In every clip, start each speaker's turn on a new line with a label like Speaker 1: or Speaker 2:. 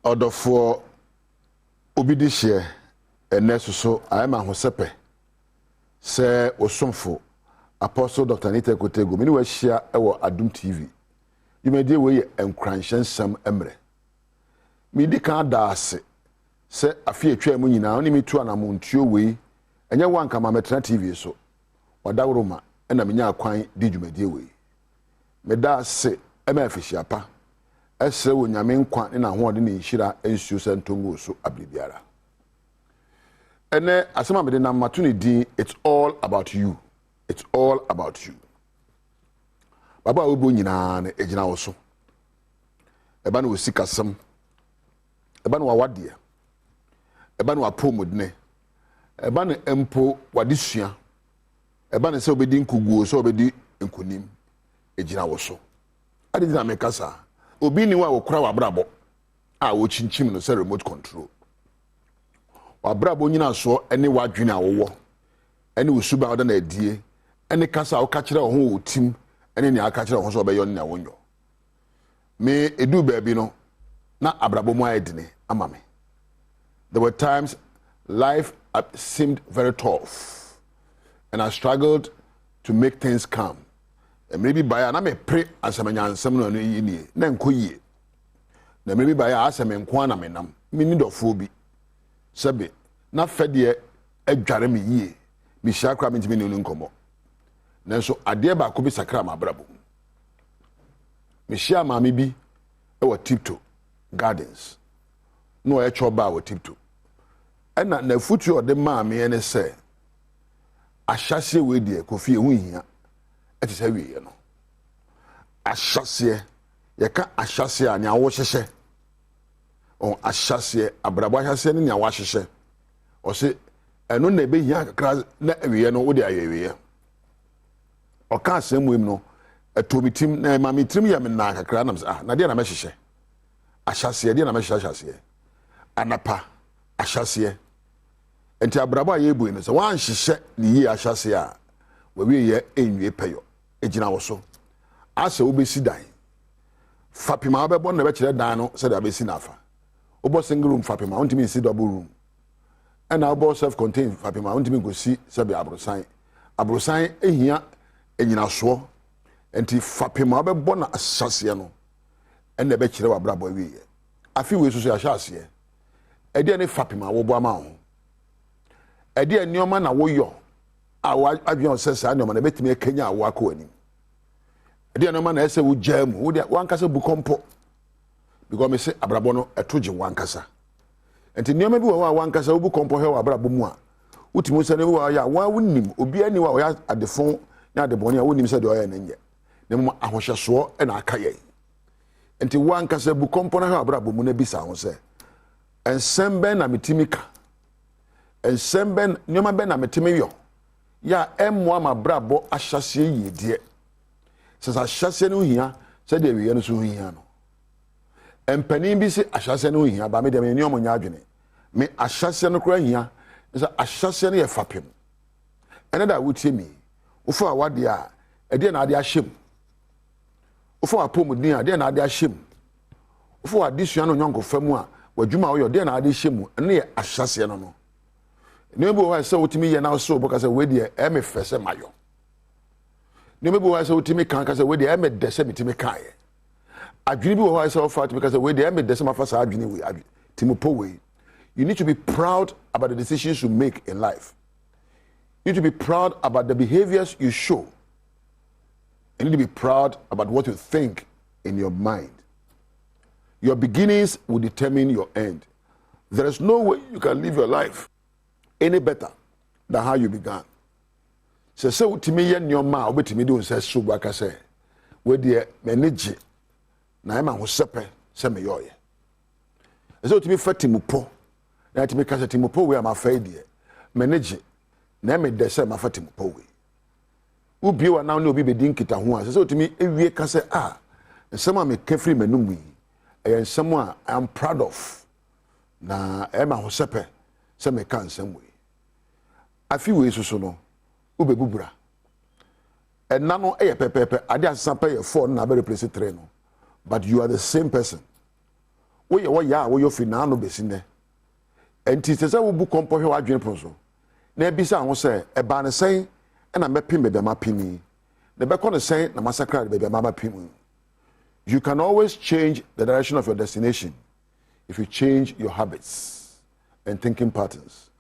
Speaker 1: order for obidishie enesuso ayema hosepe se osomfo Apostle Dr. Anita Kotego mini we share ewo Adom TV yumedi we Nkuranhyensem emre mi di kan da ase se afi atwa mu nyina oni mitu anamontuo we enye wanka ma metena TV so wadawroma ena menya akwan di dwumedi we me da ase ema afishiapa ese wo nyame nkwa ne na hoode ne nhira ensuo sentongo so abribiara ene asema me de na mato ne din it's all about you. It's all about you. Baba obo nyina na ejina wo so. Eba na osikasem. Eba na wawade. Eba na wapomodne. Eba na empo wadesua. Eba na se obedi nkuguo so obedi nkunim. Ejina wo so. Ade dina mekasa. Obi ni wa wokura wabrabo. A wo chinchim no se remote control. Wabrabo nyina so ene wadwene awowo. Ene osuba oda na adie. Ene kasa o kachira ho wo tim ene ne akachira ho so obeyo ne wonyo me edu baabi no na abrabo mu ayedene ama me. There were times life seemed very tough and I struggled to make things calm. And maybe by na me pray asamanyansem no no yini na nkoyie na maybe by asem nko na menam me ni dofo bi sebe na fede adware me yie me shakra me ntimi ne nkomo nanso ade ba ko bi sakra ma brabo me shia maami bi e wa tipto gardens no e choba wa tipto ena na futu ode maami ene se ahyase we die kofi ehu hia e tese wiye no ahyase ye ka ahyase a nya wo hyehye on ahyase abrabo ahyase ne nya wo hyehye o se eno na be hia kakra na wiye no wo de ayewiye oka asemwem no etomitim na mamitim ya me na kakra na na de na mehyehyɛ ahyase de na mehyehyɛ anapa ahyase enti abrabo a yebu no so wan hyehyɛ ne yi ahyase a wawie ye enwie peyo egina wo so asa obesi dan fapima obebo na be kyerɛ dan no sɛ da besi na afa obo single room fapima ontimi si double room and obo self contained fapima ontimi go si sɛ be abrosan ehia enyina so enti fapema bebo na ahyase no enne be kire wabrabo wiye afi we susu ahyase ede ne fapema wo bo ama ho ede enioma na wo yo a adwen sesa enioma na betimi ekanya awo akọ ani ede enioma na ese wo jamu wo de wankasa bu kompo because me say abrabo no etoje wankasa enti enioma bi wo wankasa wo bu kompo he wabrabo mu a utimi se ne wo ya wa wonim obi ani wa ya adefon na de boni a wonim se de oya na nye ne mo ahohyeso e na aka ye enti wankasa bu kompona ha abrabo mu na bisa ho se ensembe na metimika ensembe nyoma be na metimi yo ya emo ama brabo ahyase yedie sesa ahyase no hia se de wiye no so hia no empani bi se ahyase no hia ba me de me nyomo nya adwene me ahyase no kura hia sesa ahyase no ye fapem ene da wutie mi ufa wade a ede na ade ahyem ufa apomudin a ade na ade ahyem ufa adesua no nyonko famu a wadwuma wo yo ade na ade hyem ene ye ahyase no no ne bo wa se wotimi ye na so bo ka se we de e me fese mayo ne bo wa se wotimi kan ka se we de e me dese mitimi kan ye adwini bi wo wa se wo fa timi ka se we de e me dese mafa sa adwini we adwini timopo we. You need to be proud about the decisions you make in life. You need to be proud about the behaviors you show. You need to be proud about what you think in your mind. Your beginnings will determine your end. There is no way you can live your life any better than how you began. So utimi ye nyoma obetimi de unse so baka say we de manage na ema ho sepe se me yoye. So utimi fatimupo na utimi kasa timupo we am afai de manage na me de se mafatimupo we. Ubi wa now ne obi bedin kita ho a so utimi ewie kasa a nsem a me kafiri manum yi e nsem a I am proud of na ema ho sepe se me kan nsem we. Afi we so no ubebubura enna no eye pepepe ade asampa ye 4 na be replace 3 no but you are the same person wo ya wo yo fi na no besi ne enti se wo bu kompo hwe wa dwene ponso na ebisa ho se e ba ne sen na mepim be ma pimi ne be ko ne sen na masakra be be ma pimi. You can always change the direction of your destination if you change your habits and thinking patterns.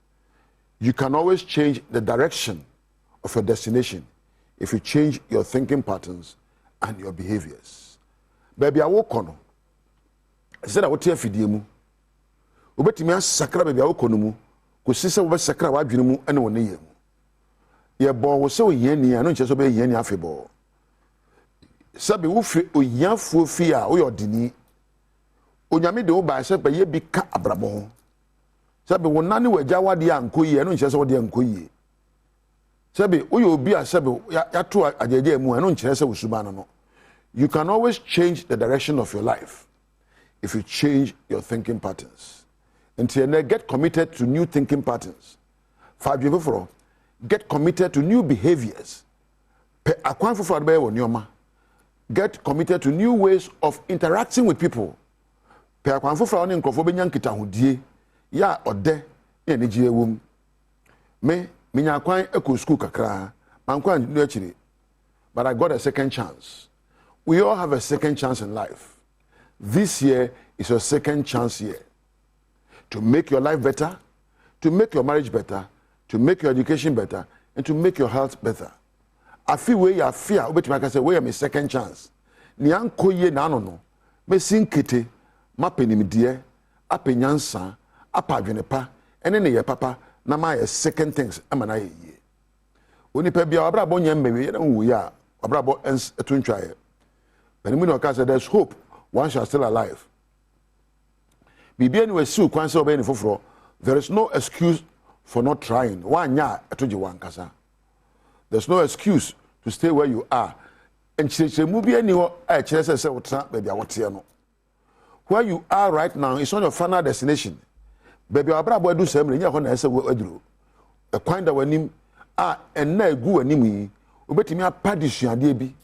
Speaker 1: You can always change the direction of your destination if you change your thinking patterns and your behaviors. Baby, I walk on. I said I would tear fidie mu. Obetimi asakra baby I walk on mu. Ko sise wo sakra wa dwene mu ene woni yemu. Ye bo wo se oyani anu nche so be yani afebo. Sabe wo fi oyanfo fi a wo yodini. Onyame de wo ba se be ye bi ka abrabo ho. Sabe wo nane wagya wade ankoyi anu nche so wode ankoyi. Sabe wo yo obi a sabe ya to ajeje mu anu nche so wosuba no. You can always change the direction of your life if you change your thinking patterns. Until you get committed to new thinking patterns. 5 years before, get committed to new behaviors. Get committed to new ways of interacting with people. Ya ode ya ni jie wom. Me nya kwan eko school kakra. Man kwan no akire. But I got a second chance. We all have a second chance in life. This year is your second chance year. To make your life better, to make your marriage better, to make your education better, and to make your health better. I feel where you fear, but I can say, where am I second chance? Nian koye na no. Me sinkete, ma penimidie, a penyansa, a padwenepa, and then ye papa, na my second things, amana ye. When you pay be abra bon yam baby, we are abra bon ends a twin try. But in the there's hope, one shall still alive. There is no excuse for not trying. There's no excuse to stay where you are. And where you are right now is not your final destination. Baby, I do something. A kind of him and na gu animi. Ubetimi apadisua de bi.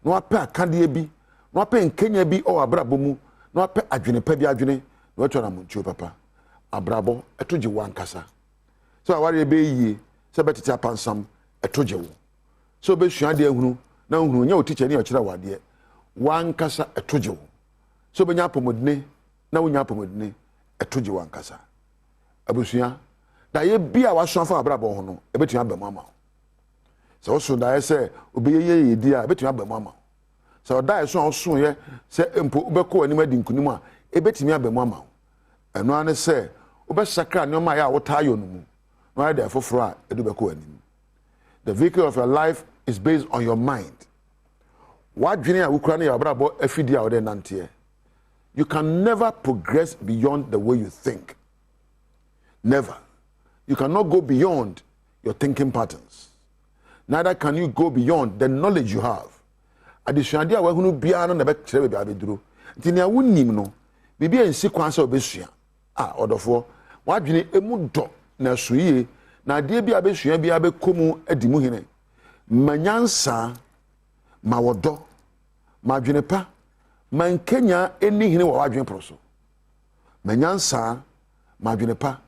Speaker 1: No apɛ akade bi. No apɛ nkenya bi o abrabo mu. No apɛ adwene pa bi adwene. No atwa na muntuo papa. Abrabo etoje wankasa. So aware be yie. Se betete apansam etoje wo. So be sua de ahunu na hunu nya o teacher ni o kira wade. Wankasa etoje wo. So be nya apomodine na wo nya apomodine etoje wankasa. Abusua da ye bia waso afa abrabo ho no ebetu abamu ama. So so da say obeyeye di a ebetu abamu ama. So da so ye se empo ubekọ anim adi nkunim a ebetimi abamu ama. Eno ane se obesakra nyoma ya wotayo no mu. No ya da foforo a edu bekọ anim. The vehicle of your life is based on your mind. Wadwene a wukura na ya abrabo afidi a wode nante. You can never progress beyond the way you think. Never. You cannot go beyond your thinking patterns. Neither can you go beyond the knowledge you have. Adisuade a wahunu bia no na be kire be abeduro. Nti ne awunim no, bibia ensi kwanse obesua. Odofo, wadwene emu do na suye na ade bia besua bia bekomu adimu hene. Manyansa ma wodo, madwene pa, mankenya eni hene wa wadwene proso. Manyansa madwene pa,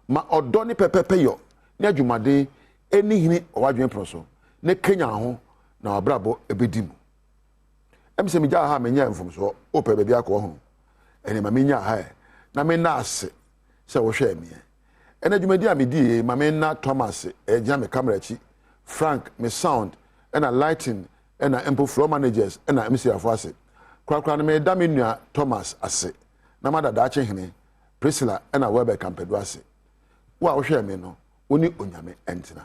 Speaker 1: ma odo ni pepepe yo, ni adwumade eni hene wa wadwene proso. Ne kenya ho na wabrabo ebedimu. Emse mi ja ha menya mfomso ope bebia ko ho ene ma menya ha na me na ase se wo hwe eme ene dwumadi a medi ma me na Thomas eja me camera chi Frank me sound ena lighting ena ample floor managers ena MC afo ase kwakwa na me da me nua Thomas ase na ma da che hene Priscilla ena Weber Campedo ase wo a wo hwe eme no oni onyame entina